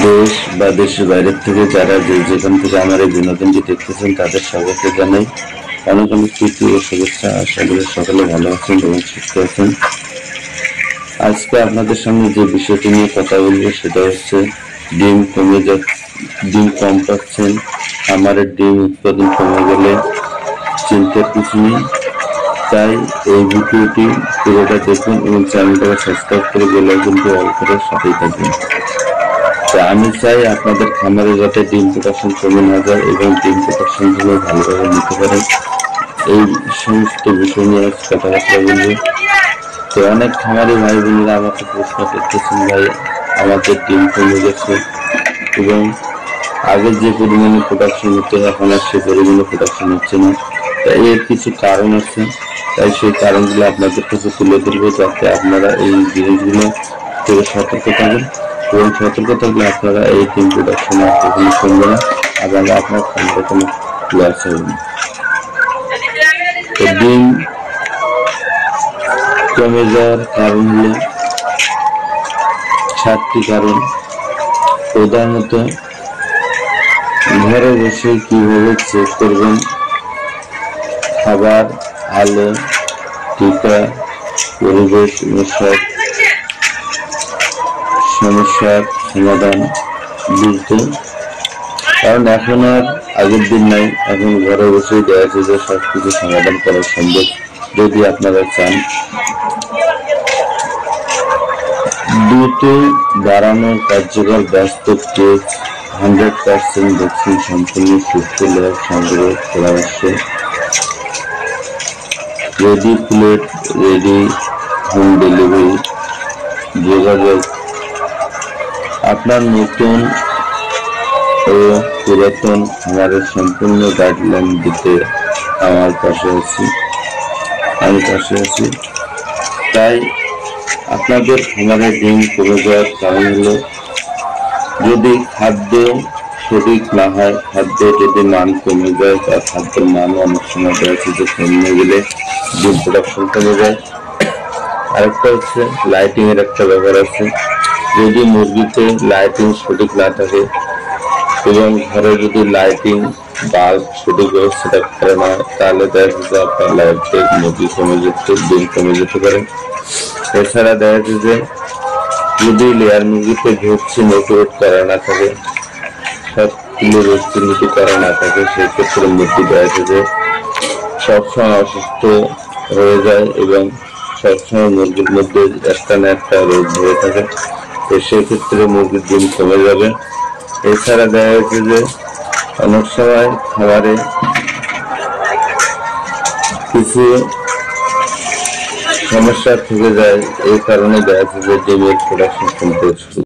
দেশ বা দেশের বাইরের থেকে যারা যেখান থেকে আমার এই বিনোদনটি দেখতেছেন তাদের সবাইকে জানাই অনেক অনেক প্রীতি ও শুভেচ্ছা। আশা করি সকলে ভালো আছেন এবং সুস্থ আছেন। আজকে আপনাদের সামনে যে বিষয়টি নিয়ে কথা বলবো সেটা হচ্ছে ডিম কম পাচ্ছেন, খামারের ডিম উৎপাদন কমে গেলে চিন্তার কিছু নেই। তাই এই ভিডিওটি পুরোটা দেখুন এবং চ্যানেলটাকে সাবস্ক্রাইব করে বেল আইকনটি অল করে সাথেই থাকবেন। আমি চাই আপনাদের খামারে যাতে ডিম প্রোডাকশন কমে না যায় এবং ডিম প্রোডাকশন গুলো ভালোভাবে নিতে পারেন, এই সমস্ত বিষয় নিয়ে কথাবার্তা বলবো। তো অনেক খামারি ভাই বোনেরা আমাকে প্রশ্ন করতেছেন, ভাই আমাদের ডিম কমে গেছে এবং আগে যে পরিমাণে প্রোডাকশন হতো এখন আর সে পরিমাণে প্রোডাকশন হচ্ছে না। তাই এর কিছু কারণ আছে, তাই সেই কারণগুলো আপনাদের কাছে তুলে ধরবো যাতে আপনারা এই জিনিসগুলো থেকে সতর্ক থাকেন এবং সতর্ক থাকলে আপনারা এই ডিম প্রোডাকশন আর কখনো কমবে না এবং আপনার খামারে কোনো লস হবে না। তো ডিম কমে যাওয়ার কারণ হলো 7টি কারণ। প্রধানত ঘরে বসে কিভাবে চেক করবেন খাবার, আলো, টিকা, পরিবেশ সব সমস্যার সমাধান বলতে, কারণ এখন আর আগের দিন নাই, এখন ঘরে বসেই দেখা যাচ্ছে যে সবকিছু সমাধান করা সম্ভব যদি আপনারা চান। দ্রুত বাড়ানোর কার্যকর ব্যস্ত কেজ 100% ভ্যাকসিন সম্পূর্ণ সুস্থ লেয়ার সংগ্রহ পরামর্শ। Ready plate, ready home delivery. যোগাযোগ আপনার নতুন ও পুরাতন খামারের সম্পূর্ণ গাইডলাইন দিতে আমি পাশে আছি। তাই আপনাদের খামারের ডিম কমে যাওয়ার কারণ হলো যদি খাদ্য সঠিক না হয়, খাদ্য যদি মান কমে যায় বা খাদ্যের মান অনেক সময় দেখা যাচ্ছে যে কমে গেলে ডিম প্রোডাকশন কমে যায়। আরেকটা হচ্ছে লাইটিং এর একটা ব্যাপার আছে। যদি মুরগিতে লাইটিং সঠিক না থাকে এবং ঘরে যদি লাইটিং বাল্ব সঠিক ব্যবস্থাটা করে না, তাহলে দেখা যাচ্ছে আপনার লাইটে মুরগি ডিম কমে যেতে পারে। এছাড়া দেখা যাচ্ছে যে যদি লেয়ার মুরগিতে ভ্যাকসিন অ্যাক্টিভেট করা না থাকে, সবগুলো ভ্যাকসিন যদি করা না থাকে, সেক্ষেত্রে মুরগি দেখা যাচ্ছে যে সবসময় অসুস্থ হয়ে যায় এবং সবসময় মুরগির মধ্যে একটা না একটা রোগ ধরে থাকে। তো সেক্ষেত্রে মুরগির ডিম কমে যাবে। এছাড়া দেখা যাচ্ছে যে অনেক সময় খাবারে কিছু সমস্যা থেকে যায়, এই কারণে দেখা যাচ্ছে যে ডিমের প্রোডাকশন কমতে শুরু